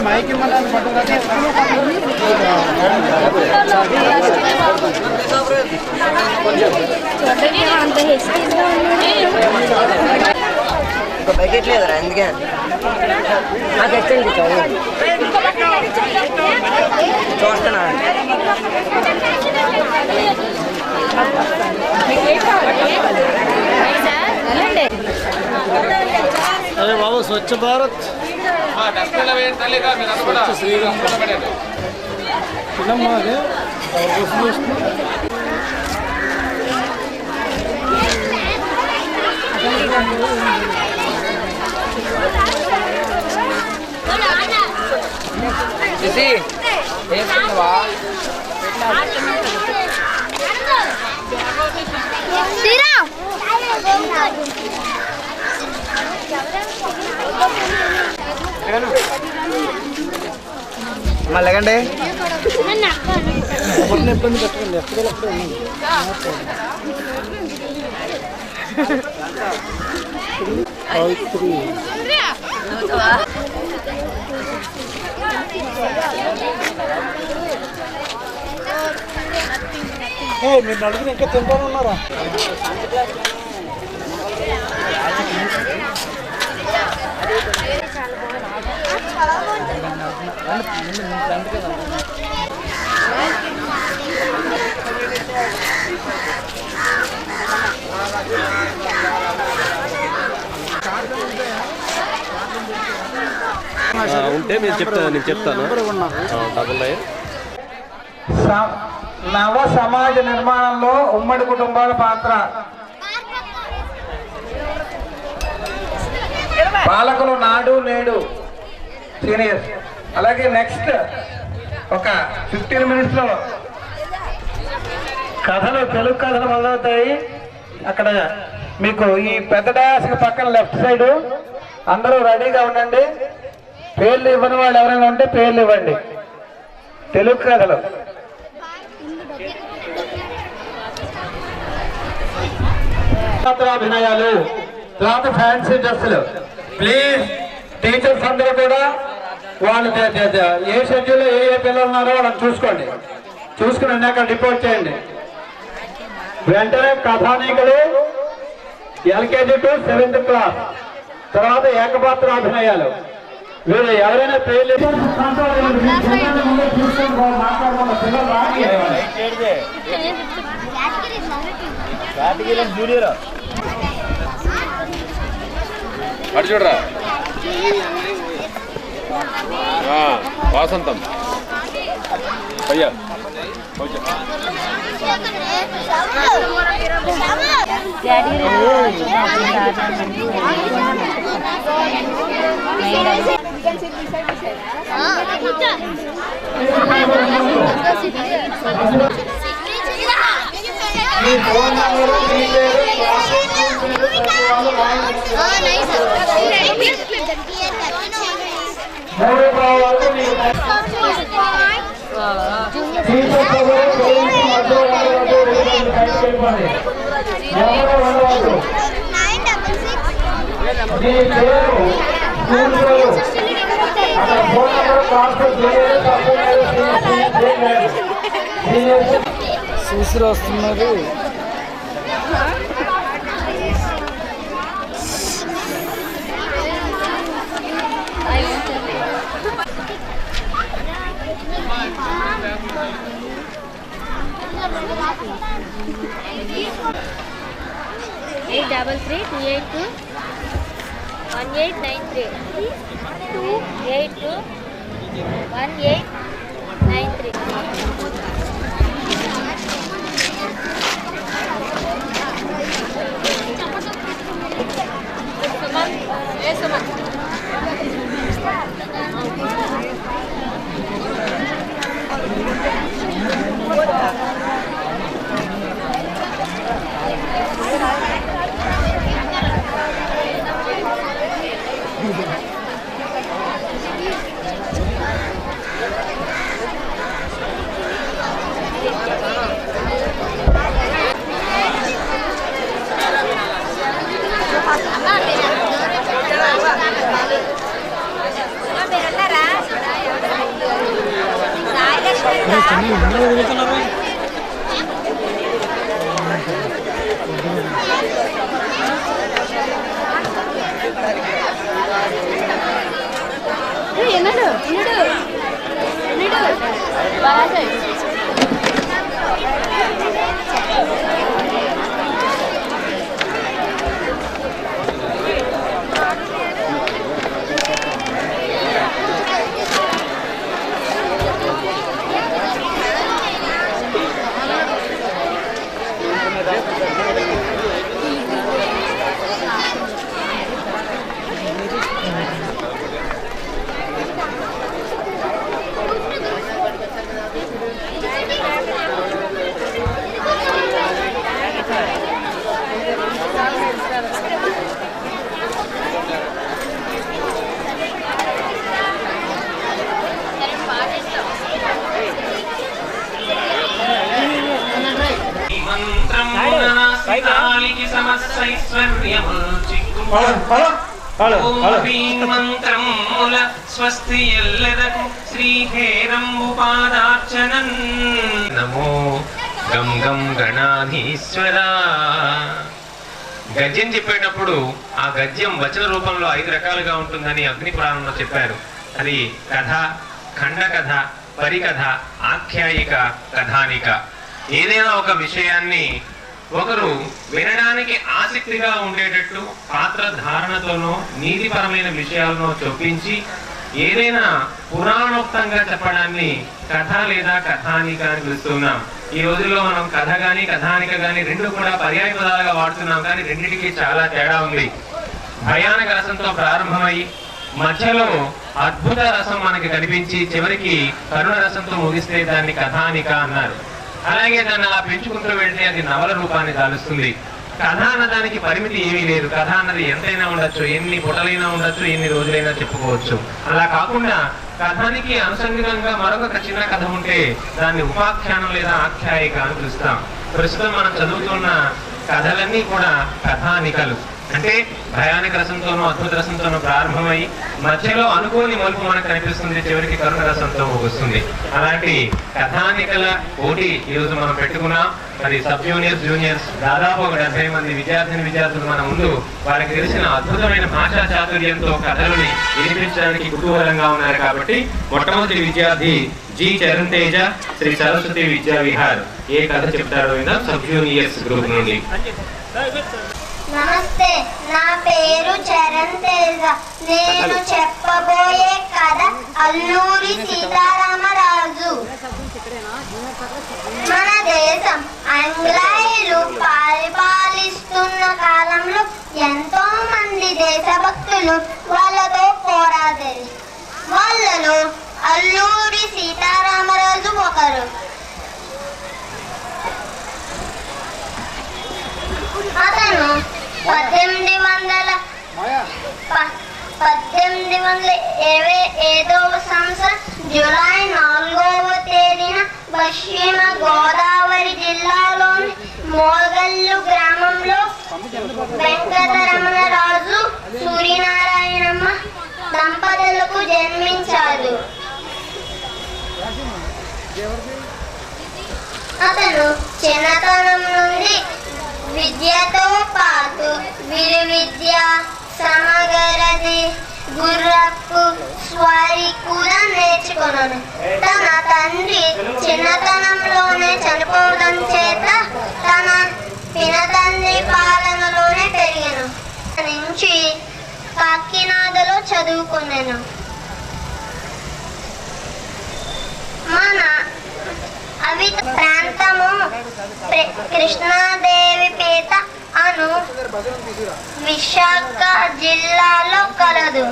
మైకి bucket లేదురా అందుకే నాకు ఎక్కండి చూస్తున్నా అరే బాబు స్వచ్ఛ భారత్ తినమ్మా అదే మళ్ళగండి ఇబ్బంది పెట్టండి ఎక్కడెక్కడ మీరు నలుగురు ఇంకా తింటానే ఉన్నారా? ఉంటే నేను చెప్తాను డబుల్ లైన్. నవ సమాజ నిర్మాణంలో ఉమ్మడి కుటుంబాల పాత్ర. పాలకులు నాడు నేడు సీనియర్స్. అలాగే నెక్స్ట్ ఒక 15 minutes లో కథలు, తెలుగు కథలు మొదలవుతాయి. అక్కడ మీకు ఈ పెద్ద డయాస్కి పక్కన లెఫ్ట్ సైడ్ అందరూ రెడీగా ఉండండి. పేర్లు ఇవ్వని వాళ్ళు ఎవరైనా ఉంటే పేర్లు ఇవ్వండి. తెలుగు కథలు అభినయాలు, తర్వాత ఫ్యాన్సీ డ్రెస్సులు. ప్లీజ్ టీచర్స్ అందరూ కూడా వాళ్ళు ఏ షెడ్యూల్లో ఏ పిల్లలు ఉన్నారో వాళ్ళని చూసుకోండి. చూసుకుని అక్కడ రిపోర్ట్ చేయండి. వెంటనే కథానికలు LKG to 7th class, తర్వాత ఏకపాత్ర అభినయాలు. వీళ్ళు ఎవరైనా పేర్లు జూనియర్ అటు చూడరా వాసంతం అయ్యా చూసి వస్తున్నారు. Eight 332 1893 282 1893. మంత్రముల స్వస్తి ఎల్లదకు శ్రీహేరంబుపాదార్చనన్ నమో గం గం గణాధీశ్వర. గద్యం చెప్పేటప్పుడు ఆ గద్యం వచన రూపంలో 5 రకాలుగా ఉంటుందని అగ్ని పురాణంలో చెప్పారు. అది కథ, ఖండకథ, పరికథ, ఆఖ్యాయిక, కథానిక. ఏదైనా ఒక విషయాన్ని ఒకరు వినడానికి ఆసక్తిగా ఉండేటట్లు పాత్ర ధారణతోనో నీతిపరమైన విషయాలను చొప్పించి ఏదైనా పురాణోక్తంగా చెప్పడాన్ని కథ లేదా కథానిక అని పిలుస్తున్నాం. ఈ రోజుల్లో మనం కథ గాని కథానిక గాని రెండు కూడా పర్యాయ పదాలుగా వాడుతున్నాం, కానీ రెండింటికి చాలా తేడా ఉంది. భయానక రసంతో ప్రారంభమై మధ్యలో అద్భుత రసం మనకి కనిపించి చివరికి కరుణ రసంతో ముగిస్తే దాన్ని కథానిక అన్నారు. అలాగే దాన్ని అలా పెంచుకుంటూ వెళ్తే అది నవల రూపాన్ని దాలుస్తుంది. కథ అన్నదానికి పరిమితి ఏమీ లేదు. కథ అన్నది ఎంతైనా ఉండొచ్చు, ఎన్ని పుటలైనా ఉండొచ్చు, ఎన్ని రోజులైనా చెప్పుకోవచ్చు. అలా కాకుండా కథానికి అనుసంగంగా మరొక చిన్న కథ ఉంటే దాన్ని ఉపాఖ్యానం లేదా ఆఖ్యాయిక అని పిలుస్తాం. ప్రస్తుతం మనం చదువుతున్న కథలన్నీ కూడా కథానికలు. అంటే భయానక రసంతోనూ అద్భుత రసంతోనూ ప్రారంభమై మధ్యలో అనుకోని మలుపు మనకు కనిపిస్తుంది, చివరికి కరుణ రసంతో ముగుస్తుంది. అలాంటి కథానికల పోటీ ఈరోజు మనం పెట్టుకున్నాం. మరి సబ్ జూనియర్స్, జూనియర్స్ దాదాపు ఒక 70 మంది విద్యార్థులు మన ముందు వారికి తెలిసిన అద్భుతమైన భాషా చాతుర్యంతో కథలని వినిపించడానికి కుతూహలంగా ఉన్నారు. కాబట్టి మొట్టమొదటి విద్యార్థి జి చరణ్ తేజ, శ్రీ సరస్వతి విద్యా విహార్ ఏ కథ చెప్తారో విందాం సబ్ జూనియర్స్ గ్రూప్ నుండి. నమస్తే, నా పేరు చరణ్ తేజ. నేను చెప్పబోయే కథ అల్లూరి సీతారామరాజు. మన దేశం ఆంగ్లేయులు పరిపాలిస్తున్న కాలంలో ఎంతో మంది దేశభక్తులు వాళ్ళతో పోరాడారు. వాళ్ళలో అల్లూరి సీతారామరాజు ఒకరు. అతను 1827వ సంవత్సరం జూలై 4వ తేదీన పశ్చిమ గోదావరి జిల్లాలోని మోగల్లు గ్రామంలో వెంకటరమణరాజు, సూర్యనారాయణమ్మ దంపతులకు జన్మించారు. అతను చిన్నతనం నుండి విద్యతో పాటు విలువిద్య, సమగరది, గుర్రపు స్వారీ కూడా నేర్చుకున్నాను. తన తండ్రి చిన్నతనంలోనే చనిపోవడం చేత తన పినతండ్రి పాలనలోనే పెరిగాను. నుంచి కాకినాడలో చదువుకున్నాను. మన అవి ప్రాంతము కృష్ణాదేవిపేట అను విశాఖ జిల్లాలో కలదు.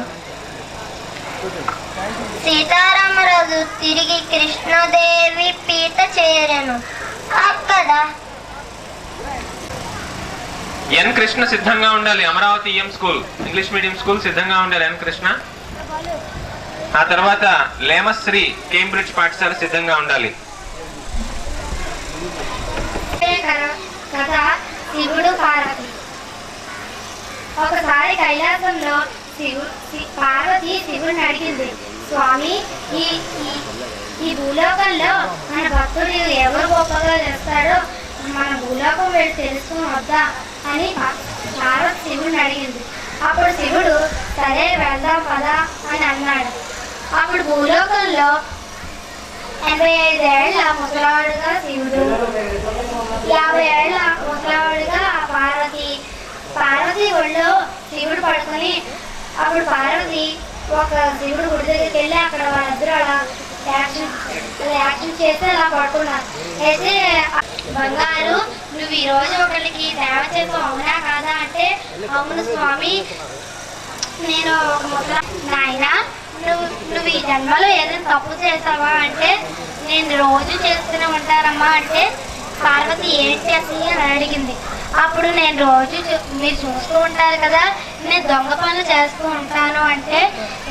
సీతారామరాజు తిరిగి కృష్ణాదేవిపేట చేరాను. అక్కడ ఎన్ కృష్ణ సిద్ధంగా ఉండాలి. అమరావతి ఎం స్కూల్, ఇంగ్లీష్ మీడియం స్కూల్ సిద్ధంగా ఉండాలి ఎన్ కృష్ణ. ఆ తర్వాత లేమశ్రీ కేంబ్రిడ్జ్ పాఠశాల సిద్ధంగా ఉండాలి. కథ శివుడు పార్వతి. ఒకసారి కైలాసంలో పార్వతి శివుడిని అడిగింది, స్వామి ఈ భూలోకంలో మన భక్తుడు ఎవరు గొప్పగా చేస్తాడో మన భూలోకం వెళ్ళి తెలుసుకుని వద్దా అని పార్వతి శివుడిని అడిగింది. అప్పుడు శివుడు సరే వెళ్దాం పదా అని అన్నాడు. అప్పుడు భూలోకంలో 85 ఏళ్ల ముసలాడుగా శివుడు, 50 ఏళ్ల ముసలాడుగా పార్వతి ఒళ్ళో శివుడు పడుకొని, అప్పుడు పార్వతి ఒక శివుడు గుడి దగ్గరికి వెళ్ళి అక్కడ వాళ్ళిద్దరూ అలా యాక్షన్ చేసి అలా పడుకున్నారు. అయితే బంగారు నువ్వు ఈ రోజు ఒకరికి సేవ చేస్తావు అవునా కాదా అంటే, అవును స్వామి నేను ఒక ముసలా నాయన నువ్వు ఈ జన్మలో ఏదైనా తప్పు చేసావా అంటే, నేను రోజు చేస్తూనే ఉంటానమ్మా అంటే, పార్వతి ఏంటి అసలు అని అడిగింది. అప్పుడు నేను రోజు మీరు చూస్తూ ఉంటారు కదా, నేను దొంగ పనులు చేస్తూ ఉంటాను అంటే,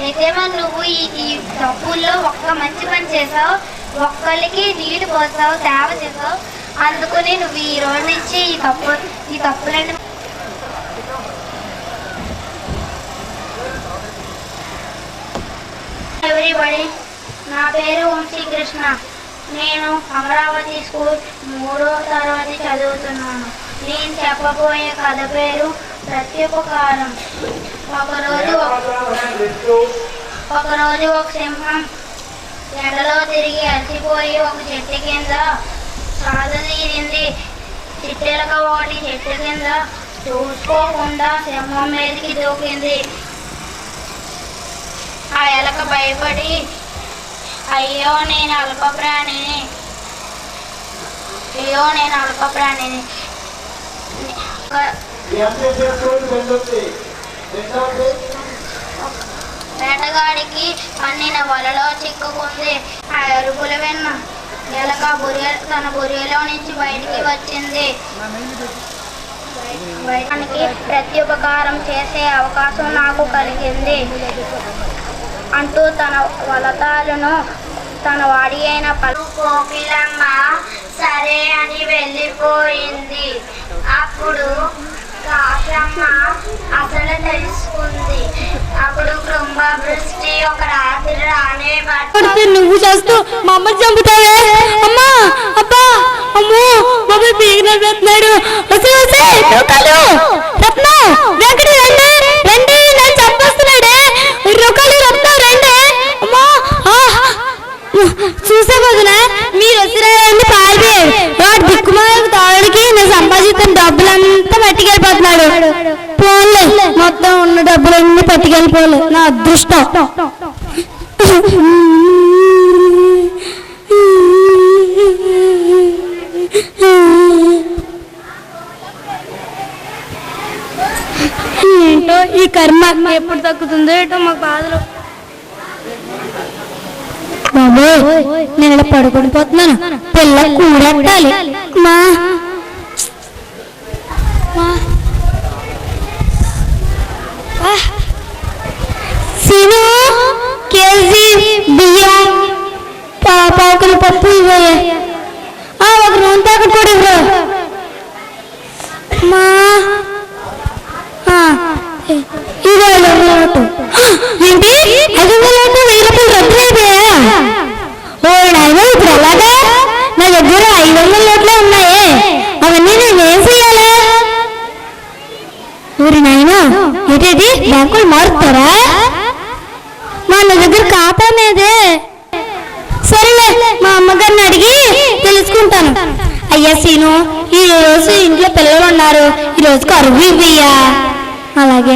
అయితే మరి నువ్వు ఈ తప్పుల్లో ఒక్క మంచి పని చేసావు, ఒక్కరికి నీళ్లు పోసావు, సేవ చేసావు, అందుకని నువ్వు ఈ రోజు నుంచి ఈ తప్పులన్నీ ఎవరిబడి. నా పేరు వంశీకృష్ణ. నేను అమరావతి స్కూల్ 3వ తరగతి చదువుతున్నాను. నేను చెప్పబోయే కథ పేరు ప్రత్యుపకారం. ఒకరోజు ఒక సింహం ఎండలో తిరిగి అలసిపోయి ఒక చెట్టు కింద సాధతీరింది. చిట్టెలక ఒకటి చెట్టు కింద చూసుకోకుండా సింహం మీదకి దూకింది. ఆ ఎలక భయపడి అయ్యో నేను అల్ప ప్రాణిని వేటగాడికి పన్నిన వలలో చిక్కుకుంది. ఆ అరుపుల విన్న ఎలక తన బుర్రలో నుంచి బయటికి వచ్చింది. బయటానికి ప్రత్యుపకారం చేసే అవకాశం నాకు కలిగింది అంటూ తన వలతాలను తన వాడి అయిన కోకిలమ్మ సరే అని వెళ్ళిపోయింది. అప్పుడు కాశమ్మ అసలు తెలుసుకుంది. అప్పుడు కుంభవృష్టి ఒక రాత్రి రానే నువ్వు చేస్తూ మా అమ్మ చంపుతావే అమ్మా అబ్బా అమ్మో బాబు పీగినాడు పెడుతున్నాడు. రండి నన్ను చంపేస్తున్నాడే రొకాలు రత్నం రండి అమ్మా. చూసే వదిన మీరు వచ్చినారండి పారిపోయారు. వాడు దిక్కుమాలకు తాడికి నేను సంపాదిస్తున్న డబ్బులంతా పట్టుకెళ్ళిపోతున్నాడు. పోన్లే మొత్తం ఉన్న డబ్బులన్నీ పట్టుకెళ్ళిపోలే నా అదృష్టం. ఏంటో ఈ కర్మ ఎప్పుడు తగ్గుతుందో ఏంటో మాకు బాధలు. బాబు నేను ఇలా పడుకొని పోతున్నాను, పిల్ల కూడెట్టాలి. మా సీను కేజీ బియ్యం పావుకిల పప్పు ఇవ్వయే, ఒక నూనె ప్యాకెట్ కూడా ఇవ్వరు. మా ఇదే లోటు ఏంటి 500 లోటు 1000 రూపాయలు రద్దు అయిపోయా? ఓ నాయన ఇప్పుడు ఎలాగా? నా దగ్గర 500 లోట్లే ఉన్నాయే, అవన్నీ నేనేం చెయ్యాలి? ఊరి నాయన ఏంటది బ్యాంకులు మారుతారా? మా దగ్గర ఖాతా మీదే. సరేలే మా అమ్మగారిని అడిగి తెలుసుకుంటాను. అయ్యా సీను ఈ రోజు ఇంట్లో పిల్లలు ఉన్నారు, ఈ రోజుకి అరువు ఇవ్వయ్యా. అలాగే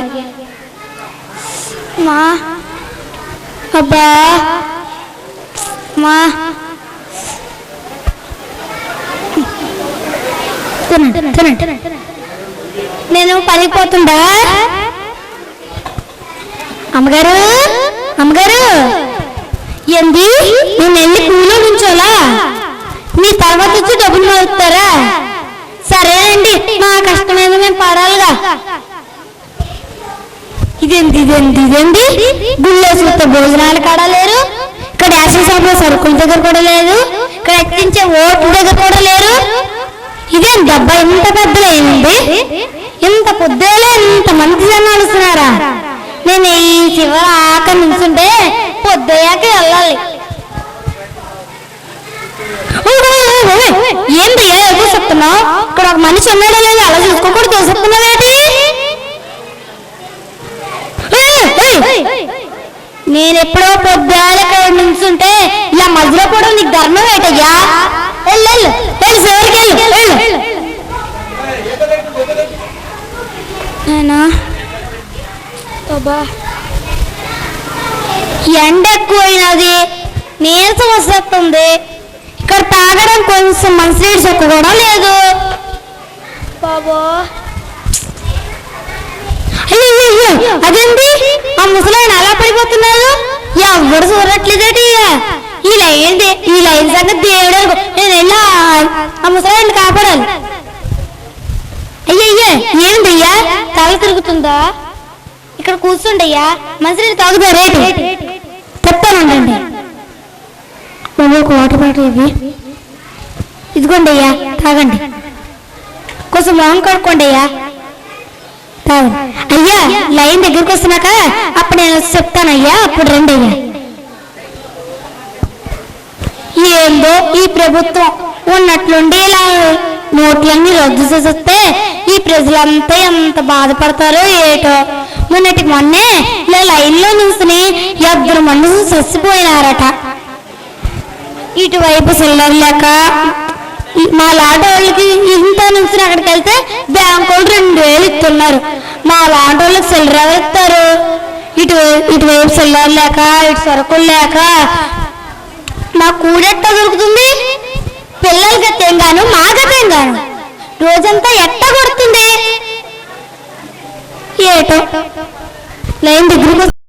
మా అబ్బా మా నేను పనికి పోతుండా? అమ్మగారు అమ్మగారు ఏంది నేను వెళ్ళి కూలో నుంచోలా? మీ తర్వాత వచ్చి డబ్బులు మోస్తారా? సరేనండి మా కష్టం మీద మేము పడాలిగా. ఇదేంటి గుళ్ళో చూస్తే భోజనాలు కాడ లేరు, ఇక్కడ రేషన్ షాప్ లో సరుకుల దగ్గర కూడా లేదు, ఇక్కడ ఎక్కించే ఓట్ల దగ్గర కూడా లేరు. ఇదేం డబ్బా ఇంత పెద్దలైంది, ఇంత పొద్దులే ఇంత మంది జనాలు వస్తున్నారా? నేను ఈ చివరి ఆకలి నుంచుంటే పొద్దుయ్యాక వెళ్ళాలి. చూస్తున్నావు? ఇక్కడ ఒక మనిషి ఉన్నాడో లేదో అలా చూసుకోకూడదు తెలుసుకున్నావేటి? నేను ఎప్పుడో పొద్దుగా నిల్చుంటే ఇలా మధ్యలో కూడా నీకు ధర్మం ఏంటయ్యా? ఎండ ఎక్కువైనది, నీరసం వస్తుంది. ఇక్కడ తాగడం కొంచెం మంచినీటి చొక్క కూడా లేదు బాబా. అదేంటి ఆ ముసలాయన అలా పడిపోతున్నారు? ఎవరు చూడట్లేదేటి? ఈ లైన్ సంగతి దేవుడు నేను వెళ్ళా ఆ ముసలాయన్ని కాపాడాలి. అయ్యయ్యా ఏంటయ్యా తల తిరుగుతుందా? ఇక్కడ కూర్చుండయ్యా, మంచినీళ్ళు తాగుతారేటి? చెప్తానండి బాబు. ఒక వాటర్ బాటిల్ ఇవి ఇదిగోండి అయ్యా, తాగండి. కొంచెం మొహం కడుక్కోండి అయ్యా, తాగండి. అయ్యా లైన్ దగ్గరికి వస్తున్నాక అప్పుడు నేను చెప్తానయ్యా, అప్పుడు రండి అయ్యా. ఏందో ఈ ప్రభుత్వం ఉన్నట్లుండి ఇలా నోట్లన్నీ రద్దు చేసేస్తే ఈ ప్రజలంతా ఎంత బాధపడతారో ఏటో. మొన్నటికి మొన్నే ఇలా లైన్లో నిల్చుని 2 మంది చచ్చిపోయినారట. ఇటువైపు సిల్లర్ లేక మా లాంటి వాళ్ళకి ఇంత నుంచి అక్కడికి వెళ్తే బ్యాంకు వాళ్ళు 2000 ఇస్తున్నారు. మా లాంటి వాళ్ళకి సిల్లర్ ఎవరు ఇస్తారు? ఇటువైపు సిల్లర్ లేక ఇటు సరుకులు లేక మా కూడెట్ట దొరుకుతుంది? పిల్లల గతేం గాను మా గతేం గాను రోజంతా ఎట్ట కొడుతుంది ఏటో. లైన్ దగ్గరకు